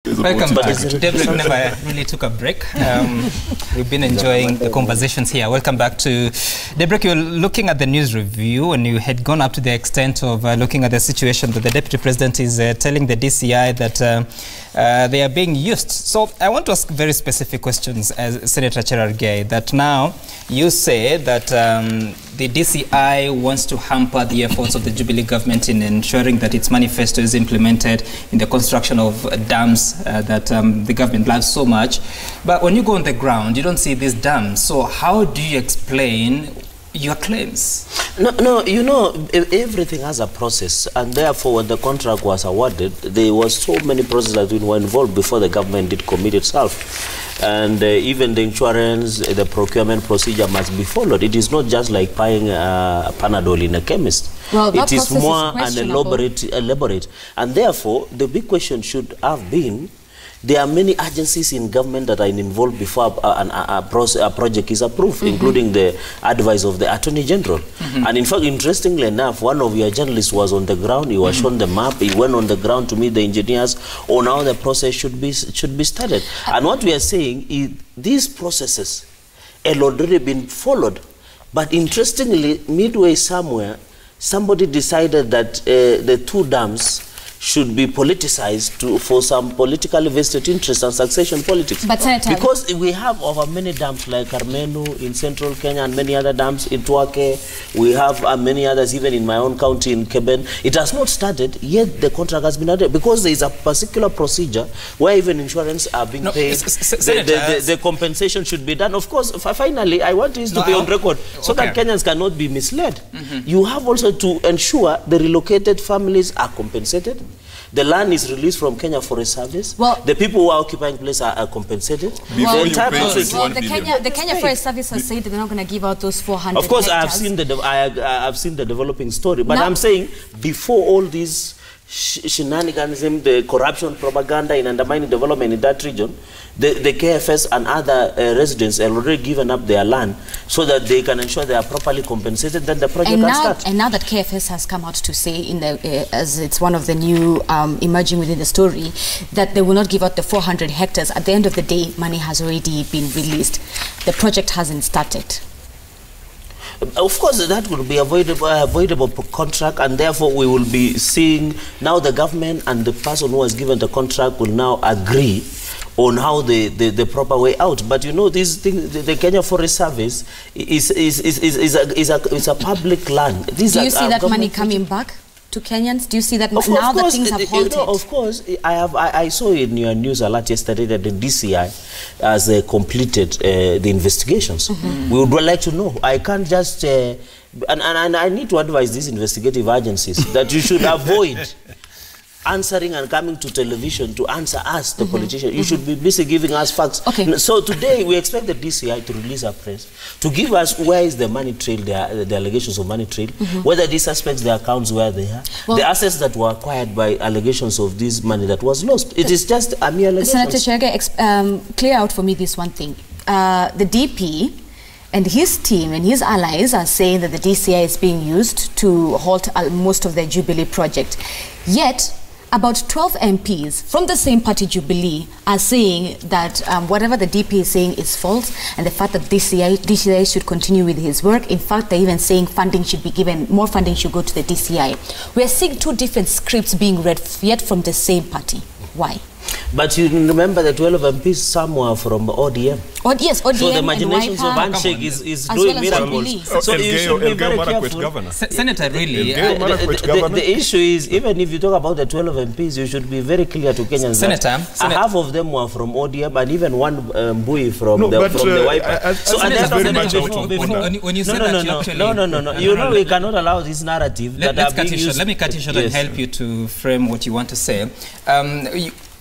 Welcome back. Deborah never really took a break. We've been enjoying the conversations here. Welcome back to Deborah. You're looking at the news review, and you had gone up to the extent of looking at the situation that the Deputy President is telling the DCI that they are being used. So I want to ask very specific questions, as Senator Cherargei, that now you say that the DCI wants to hamper the efforts of the Jubilee government in ensuring that its manifesto is implemented in the construction of dams that the government loves so much. But when you go on the ground, you don't see these dams. So how do you explain your claims? No, you know, everything has a process, and therefore when the contract was awarded, there was so many processes that were involved before the government did commit itself. And even the insurance, the procurement procedure must be followed. It is not just like buying a Panadol in a chemist. Well, it is more elaborate. And therefore, the big question should have been, there are many agencies in government that are involved before a project is approved, including the advice of the Attorney General. And in fact, interestingly enough, one of your journalists was on the ground. He was shown the map. He went on the ground to meet the engineers on how the process should be started. And what we are saying is these processes have already been followed. But interestingly, midway somewhere, somebody decided that the two dams should be politicized for some politically vested interest and succession politics. But Senator, because we have over many dams like Carmenu in central Kenya and many other dams in Tuake, we have many others even in my own county in Keben. It has not started, yet the contract has been added because there is a particular procedure where even insurance are being paid. The compensation should be done. Of course, finally, I want this to be on record so that Kenyans cannot be misled. You have also to ensure the relocated families are compensated. The land is released from Kenya Forest Service. Well, the people who are occupying places are compensated. The Kenya Forest Service has said that they're not going to give out those 400 Of course, hectares. I have seen the developing story. But I'm saying, before all these shenanigans, the corruption, propaganda in undermining development in that region, the KFS and other residents have already given up their land so that they can ensure they are properly compensated, then the project can start. And now that KFS has come out to say, as it's one of the new emerging within the story, that they will not give out the 400 hectares, at the end of the day, money has already been released. The project hasn't started. Of course, that will be avoidable contract, and therefore we will be seeing now the government and the person who has given the contract will now agree on how the proper way out. But you know, this thing, the Kenya Forest Service is a public land. Do you see that money coming back to Kenyans? Do you see that now that things have halted? You know, of course, I saw in your news alert yesterday that the DCI has completed the investigations. We would like to know. I can't just and I need to advise these investigative agencies that you should avoid answering and coming to television to answer us, the politicians. You should be busy giving us facts. So today we expect the DCI to release a press to give us where is the money trail, the allegations of money trail, whether these suspects, their accounts where they are, the assets that were acquired by allegations of this money that was lost. It is just a mere allegation. Senator Cherargei, clear out for me this one thing. The DP and his team and his allies are saying that the DCI is being used to halt most of the Jubilee project. Yet, about 12 MPs from the same party, Jubilee, are saying that whatever the DP is saying is false, and the fact that DCI should continue with his work. In fact, they're even saying funding should be given, more funding should go to the DCI. We're seeing two different scripts being read, yet from the same party. Why? But you remember the 12 MPs, some were from ODM. Yes, ODM. So the imaginations of handshake is doing miracles. So you should be very careful. Senator, really, the issue is, even if you talk about the 12 MPs, you should be very clear to Kenyans. Senator, half of them were from ODM, and even one Mbui from the Wiper. So at the when you say that, you actually... You know, we cannot allow this narrative that are being used. Let me cut you short and help you to frame what you want to say.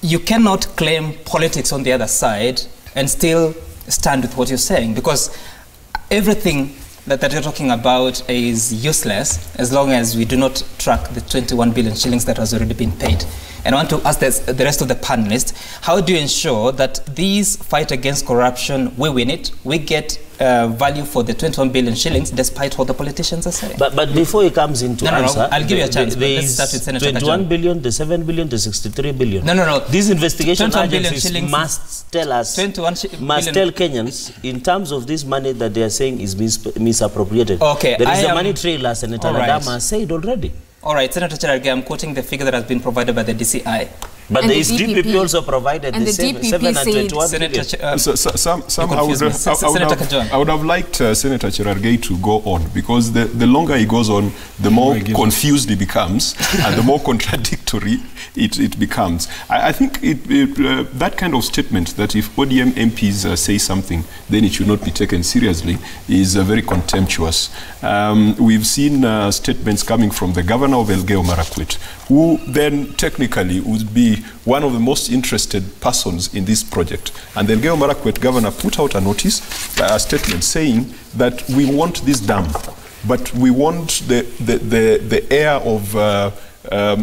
You cannot claim politics on the other side and still stand with what you're saying, because everything that you're talking about is useless as long as we do not track the 21 billion shillings that has already been paid. And I want to ask the rest of the panelists, how do you ensure that these fight against corruption, we win it, we get value for the 21 billion shillings, despite what the politicians are saying? But before he comes into answer, I'll give you a chance. Let's start with Senator 21 billion, the 7 billion, the 63 billion. No. These investigation agencies must tell us, must tell Kenyans, in terms of this money that they are saying is misappropriated. Okay, there is a money trailer, Senator Adama said already. All right, Senator Cherargei, I'm quoting the figure that has been provided by the DCI. But the DPP also provided the 721 billion. I would have liked Senator Cherargei to go on, because the longer he goes on, the more confused he becomes and the more contradictory it becomes. I think that kind of statement that if ODM MPs say something, then it should not be taken seriously is very contemptuous. We've seen statements coming from the governor of Elgeyo Marakwet, who then technically would be one of the most interested persons in this project. And the Elgeyo Marakwet governor put out a notice, a statement saying that we want this dam, but we want the air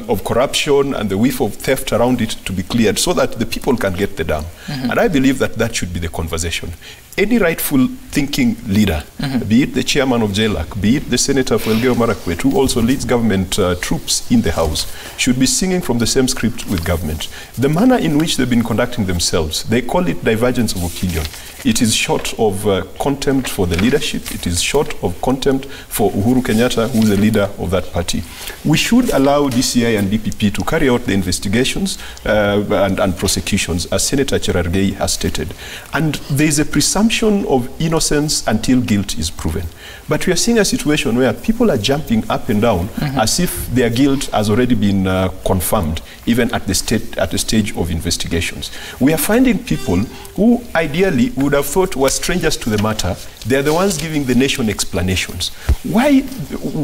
of corruption and the whiff of theft around it to be cleared so that the people can get the dam. And I believe that that should be the conversation. Any rightful thinking leader, be it the chairman of JLAC, be it the senator for Elgeyo Marakwet, who also leads government troops in the house, should be singing from the same script with government. The manner in which they've been conducting themselves, they call it divergence of opinion. It is short of contempt for the leadership. It is short of contempt for Uhuru Kenyatta, who is the leader of that party. We should allow DCI and DPP to carry out the investigations and prosecutions, as Senator Cherargei has stated. And there is a presumption of innocence until guilt is proven. But we are seeing a situation where people are jumping up and down as if their guilt has already been confirmed, even at the stage of investigations. We are finding people who ideally would have thought were strangers to the matter. They are the ones giving the nation explanations. Why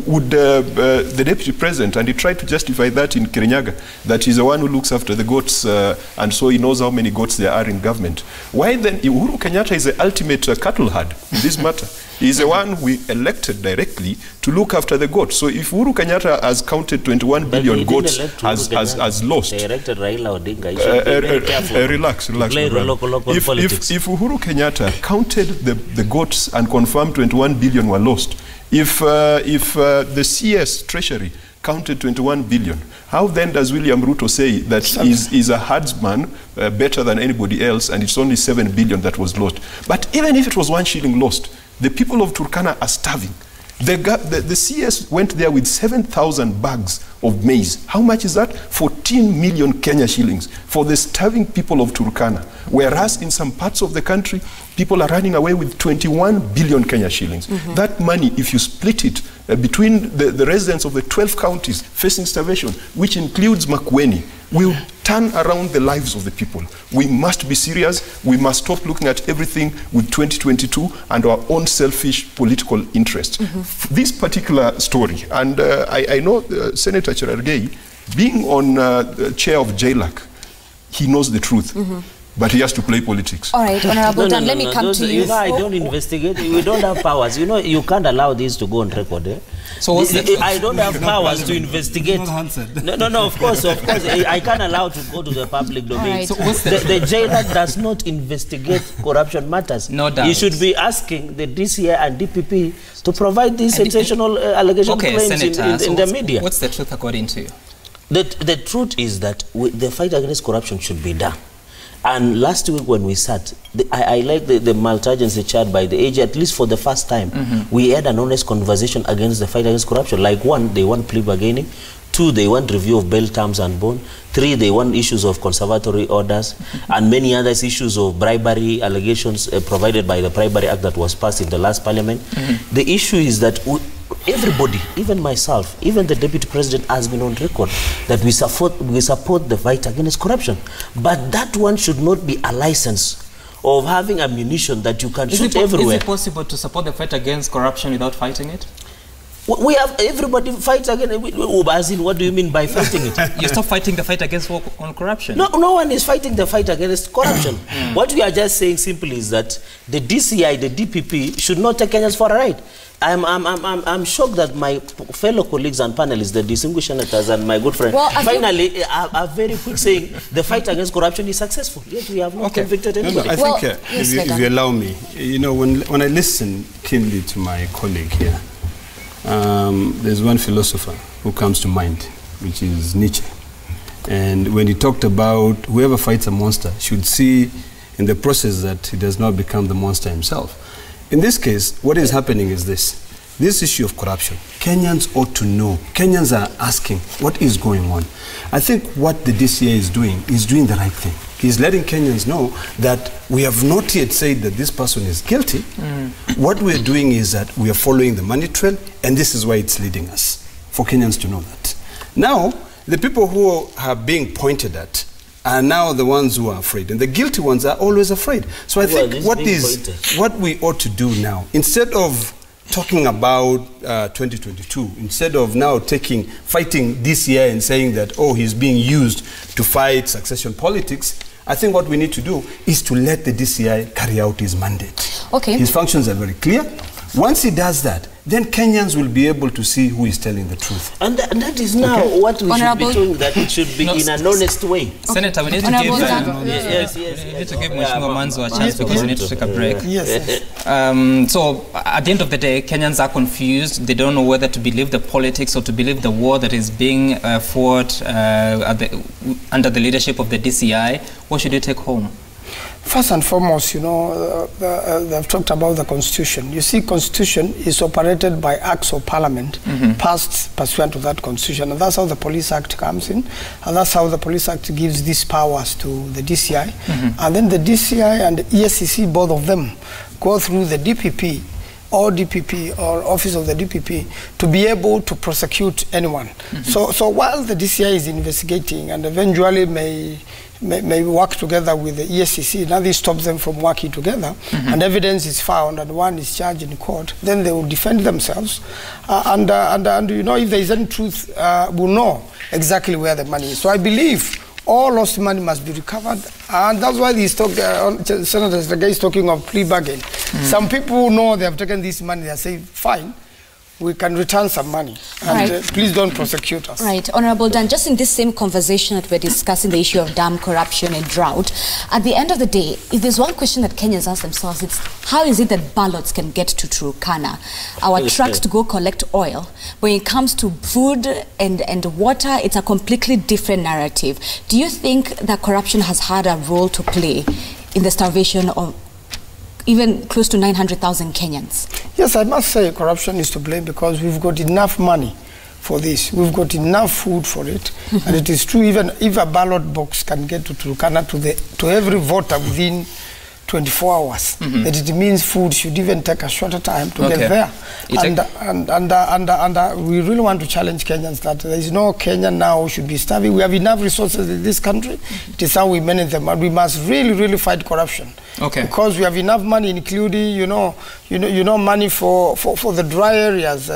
would the deputy president, and he tried to justify that in Kirinyaga, that he's the one who looks after the goats, and so he knows how many goats there are in government. Why then Uhuru Kenyatta is the ultimate cattle herd in this matter? He's the one we elected directly to look after the goats. So if Uhuru Kenyatta has counted 21 billion goats as lost, directed Raila Odinga, relax. If Uhuru Kenyatta counted the goats and confirmed 21 billion were lost, if the CS Treasury counted 21 billion, how then does William Ruto say that he's a herdsman better than anybody else, and it's only 7 billion that was lost? But even if it was 1 shilling lost, the people of Turkana are starving. The CS went there with 7,000 bags of maize. How much is that? 14 million Kenya shillings for the starving people of Turkana. Whereas in some parts of the country, people are running away with 21 billion Kenya shillings. That money, if you split it between the residents of the 12 counties facing starvation, which includes Makueni, will turn around the lives of the people. We must be serious. We must stop looking at everything with 2022 and our own selfish political interest. This particular story, and I know Senator Cherargei, being on chair of JLAC, he knows the truth. But he has to play politics. All right, Honorable Dan, let me come to you. You know, I don't investigate. We don't have powers. You know, you can't allow this to go on record. Eh? So what's I don't have powers to investigate. No, of course. I can't allow to go to the public domain. Right. So the jailer does not investigate corruption matters. No doubt. He should be asking the DCI and DPP to provide these sensational allegation claims Senator, in the media. What's the truth according to you? The truth is that the fight against corruption should be done. And last week when we sat, I like the multi-agency chart by the AG, at least for the first time, we had an honest conversation against the fight against corruption. Like 1, they want plea bargaining. 2, they want review of bail terms and bond. 3, they want issues of conservatory orders, and many others issues of bribery allegations provided by the Bribery Act that was passed in the last parliament. The issue is that everybody, even myself, even the deputy president has been on record that we support the fight against corruption. But that one should not be a license of having ammunition that you can shoot everywhere. Is it possible to support the fight against corruption without fighting it? We have everybody fights against. What do you mean by fighting it? You stop fighting the fight against corruption. No one is fighting the fight against corruption. What we are just saying simply is that the DCI, the DPP, should not take Kenyans for a ride. I'm shocked that my fellow colleagues and panelists, the distinguished senators and my good friend, finally are very quick saying the fight against corruption is successful. Yet we have not convicted anybody. I think, if you allow me, you know, when I listen keenly to my colleague here, there's one philosopher who comes to mind, which is Nietzsche. And when he talked about whoever fights a monster should see in the process that he does not become the monster himself. In this case, what is happening is this issue of corruption. Kenyans ought to know. Kenyans are asking, what is going on? I think what the DCI is doing the right thing. He's letting Kenyans know that we have not yet said that this person is guilty. What we're doing is that we are following the money trail, and this is why it's leading us, for Kenyans to know that. Now, the people who are being pointed at are now the ones who are afraid, and the guilty ones are always afraid. So I think what we ought to do now, instead of talking about 2022, instead of now fighting DCI and saying that, oh, he's being used to fight succession politics, I think what we need to do is to let the DCI carry out his mandate. Okay. His functions are very clear. Once he does that, then Kenyans will be able to see who is telling the truth. And that is now what we should be doing, that it should be in an honest way. Senator, we need to give Mheshimiwa Maanzo a chance because we need to take a break. So at the end of the day, Kenyans are confused. They don't know whether to believe the politics or to believe the war that is being fought under the leadership of the DCI. What should you take home? First and foremost, you know, they've talked about the Constitution. You see, Constitution is operated by acts of Parliament passed pursuant to that Constitution. And that's how the Police Act comes in. And that's how the Police Act gives these powers to the DCI. And then the DCI and the ESCC, both of them, go through the DPP or DPP or Office of the DPP to be able to prosecute anyone. So while the DCI is investigating and eventually may work together with the ESCC, nothing stops them from working together, and evidence is found and one is charged in court, then they will defend themselves. And you know, if there is any truth, we'll know exactly where the money is. So I believe all lost money must be recovered, and that's why Senator, the guy is talking of plea bargain. Some people know they have taken this money, they say, fine, we can return some money, and please don't prosecute us. Right. Honorable Dan, just in this same conversation that we're discussing the issue of dam corruption and drought, at the end of the day, if there's one question that Kenyans ask themselves, it's how is it that ballots can get to Turkana? Our trucks to go collect oil. When it comes to food and water, it's a completely different narrative. Do you think that corruption has had a role to play in the starvation of even close to 900,000 Kenyans? Yes, I must say corruption is to blame because we've got enough money for this. We've got enough food for it. And it is true, even if a ballot box can get to Turkana to every voter within 24 hours, that it means food should even take a shorter time to get there. And we really want to challenge Kenyans that there is no Kenyan now who should be starving. We have enough resources in this country. It is how we manage them, and we must really fight corruption. Because we have enough money, including you know money for the dry areas.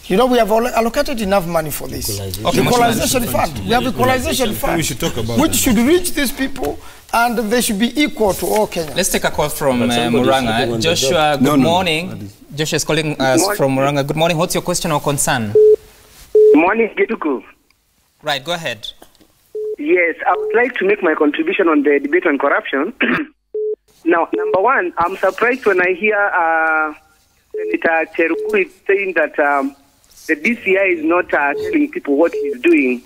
You know, we have allocated enough money for this. Equalization fund. We have equalization fund. We should talk about which should reach these people, and they should be equal to all Kenyans. Let's take a call from Muranga. Joshua, good morning. Joshua is calling us from Muranga. Good morning. What's your question or concern? Good morning, Getuku. Right, go ahead. Yes, I would like to make my contribution on the debate on corruption. Now, number one, I'm surprised when I hear Senator Cherukuri saying that the DCI is not telling people what he's doing.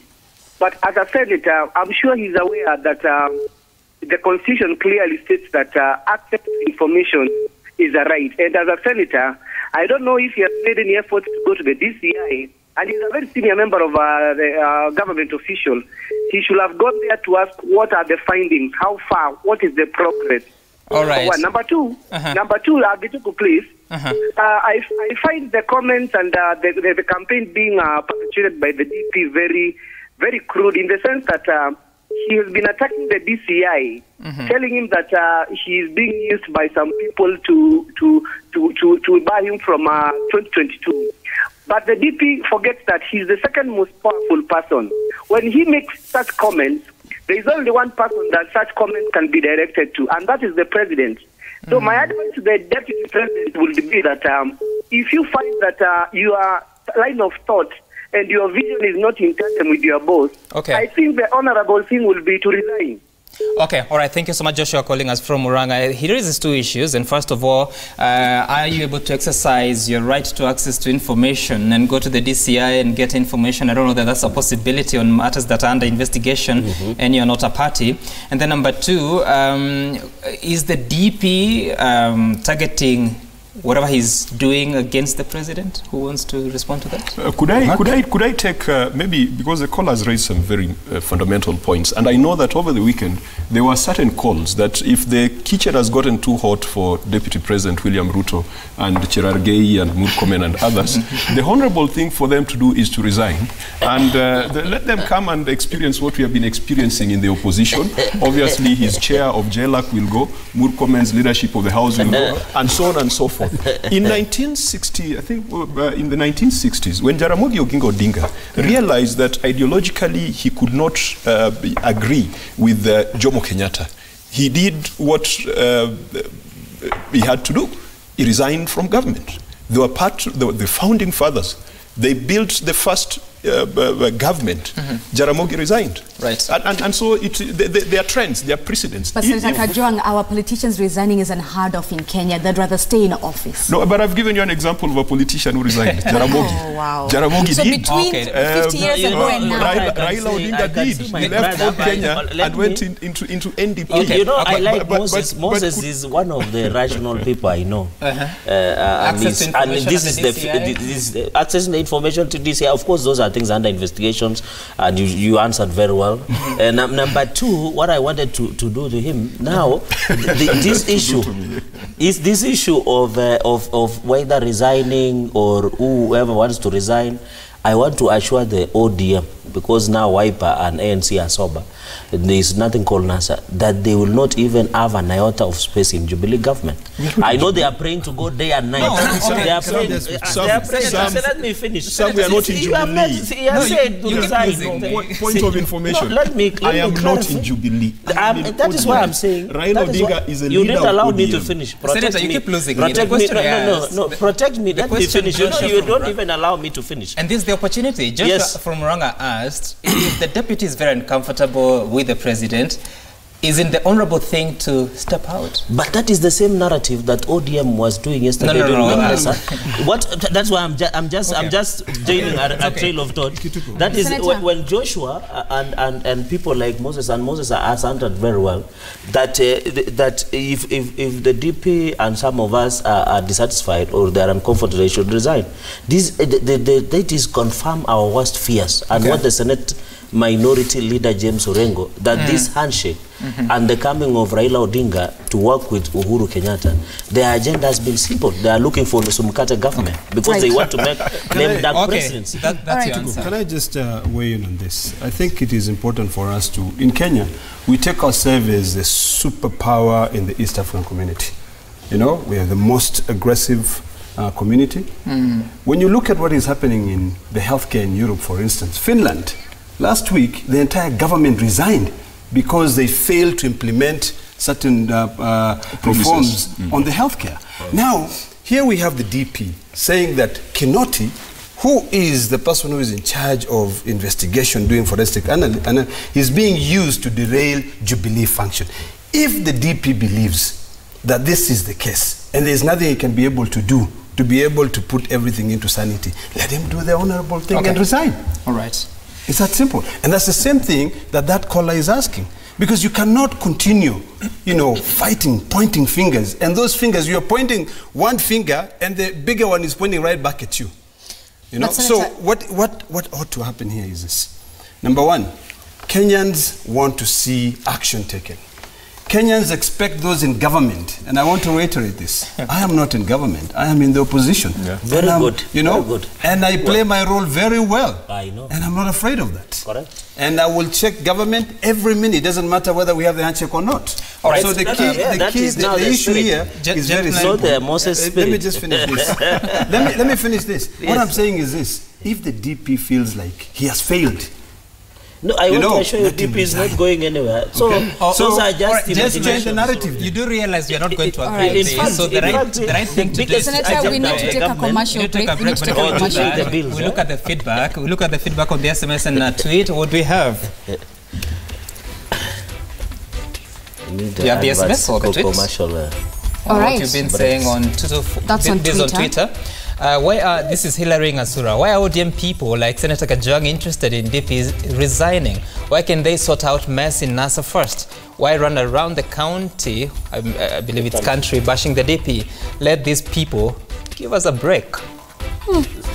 But as a senator, I'm sure he's aware that the Constitution clearly states that access to information is a right. And as a senator, I don't know if he has made any efforts to go to the DCI, and he's a very senior member of the government official. He should have gone there to ask what are the findings, how far, what is the progress. All right. Number two, Gituku, please. I find the comments and the campaign being perpetrated by the DP very, very crude in the sense that he has been attacking the DCI, telling him that he is being used by some people to buy him from 2022. But the DP forgets that he's the second most powerful person. When he makes such comments, there is only one person that such comments can be directed to, and that is the president. So my advice to the deputy president would be that if you find that your line of thought and your vision is not in tandem with your boss, I think the honorable thing will be to resign. Okay, all right. Thank you so much, Joshua, calling us from Muranga. He raises two issues. And first of all, are you able to exercise your right to access to information and go to the DCI and get information? I don't know that that's a possibility on matters that are under investigation and you're not a party. And then number two, is the DP targeting whatever he's doing against the president? Who wants to respond to that? Could I take, maybe, because the caller has raised some very fundamental points, and I know that over the weekend there were certain calls that if the kitchen has gotten too hot for Deputy President William Ruto and Cherargei and Murkomen and others, the honorable thing for them to do is to resign and let them come and experience what we have been experiencing in the opposition. Obviously, his chair of JLAC will go, Murkomen's leadership of the House will go, and so on and so forth. In 1960, I think in the 1960s, when Jaramogi Oginga Odinga realized that ideologically he could not agree with Jomo Kenyatta, he did what he had to do. He resigned from government. They were the founding fathers. They built the first government. Jaramogi resigned. Right. And so there are trends, there are precedents. But Senator Kajwang, our politicians resigning is unheard of in Kenya. They'd rather stay in office. No, but I've given you an example of a politician who resigned, Jaramogi. Oh, wow. Jaramogi so did. between 50 years ago and now. Raila Odinga did. He left from Kenya and went into NDP. Okay. You know, I like Moses. Moses is one of the rational people I know. Accessing the information to DCI. Of course, those are things under investigations, and you answered very well. Number two, what I wanted to do to him now, this issue is this issue of whether resigning or whoever wants to resign. I want to assure the ODM, because now Wiper and ANC are sober, there is nothing called NASA, that they will not even have an iota of space in Jubilee government. I know they are praying to go day and night. They are praying. Let me finish. Some we are not in Jubilee. Point of information. I am not in Jubilee. That is why I'm saying. Raila Odinga is a leader. You didn't allow me to finish. Senator, you keep losing me. No, protect me. Let me finish. You don't even allow me to finish. And this is the opportunity. Joshua from Muranga asked if the deputy is very uncomfortable with the president, isn't the honorable thing to step out? But that is the same narrative that ODM was doing yesterday. That's why I'm just joining a trail of thought. That is when Joshua and people like Moses has answered very well that that if the DP and some of us are dissatisfied or they are uncomfortable, they should resign. That is confirm our worst fears and what the Senate Minority Leader James Orengo, that this handshake and the coming of Raila Odinga to work with Uhuru Kenyatta, their agenda has been simple. They are looking for the Sumkata government because they want to make them dark presidents. That's your answer. Can I just weigh in on this? I think it is important for us to, in Kenya, we take ourselves as a superpower in the East African community. You know, we are the most aggressive community. When you look at what is happening in the healthcare in Europe, for instance, Finland, last week, the entire government resigned because they failed to implement certain reforms on the healthcare. Now, here we have the DP saying that Kinoti, who is the person who is in charge of investigation, doing forensic analysis, is being used to derail Jubilee function. If the DP believes that this is the case, and there's nothing he can be able to do to be able to put everything into sanity, let him do the honorable thing and resign. All right. It's that simple. And that's the same thing that caller is asking. Because you cannot continue, you know, fighting, pointing fingers. And those fingers, you're pointing one finger and the bigger one is pointing right back at you. You know? So what ought to happen here is this. Number one, Kenyans want to see action taken. Kenyans expect those in government, and I want to reiterate this. I am not in government. I am in the opposition. Very good. You know, very good. And I play my role very well. I know. And I'm not afraid of that. Correct. And I will check government every minute. It doesn't matter whether we have the handshake or not. All right. So the issue here is very simple. Let me just finish this. let me finish this. Yes. What I'm saying is this. If the DP feels like he has failed, No, I want to assure you, DP is not going anywhere. So, those are just change the narrative. You do realize we are not going to agree on this. So the right thing to do is, Senator, we need to take a commercial break. We look at the feedback. We look at the feedback on the SMS and tweet. What do we have? Do you have the SMS or the tweet? All right. What you've been saying on Twitter. That's on Twitter. This is Hillary Ngasura. Why are ODM people like Senator Kajwang interested in DP resigning? Why can they sort out mess in NASA first? Why run around the county, I believe it's country, bashing the DP? Let these people give us a break.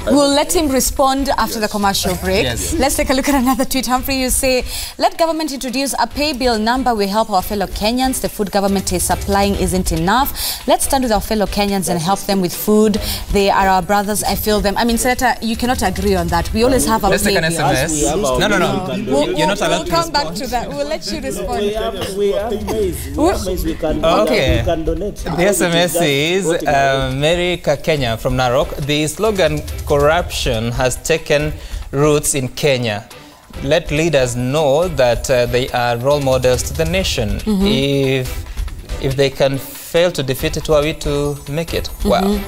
We'll let him respond after the commercial break. Yes. Let's take a look at another tweet. Humphrey, you say, let government introduce a pay bill number. We help our fellow Kenyans. The food government is supplying isn't enough. Let's stand with our fellow Kenyans and help them with food. They are our brothers. I feel them. I mean, Senator, you cannot agree on that. We always have our Let's pay take an bill. SMS. No. You're not allowed to come respond. back to that. We'll let you respond. We have maize. We can donate. The SMS is Mary Kakenya from Narok. The slogan corruption has taken roots in Kenya. Let leaders know that they are role models to the nation. If they can fail to defeat it, who are we to make it? Wow.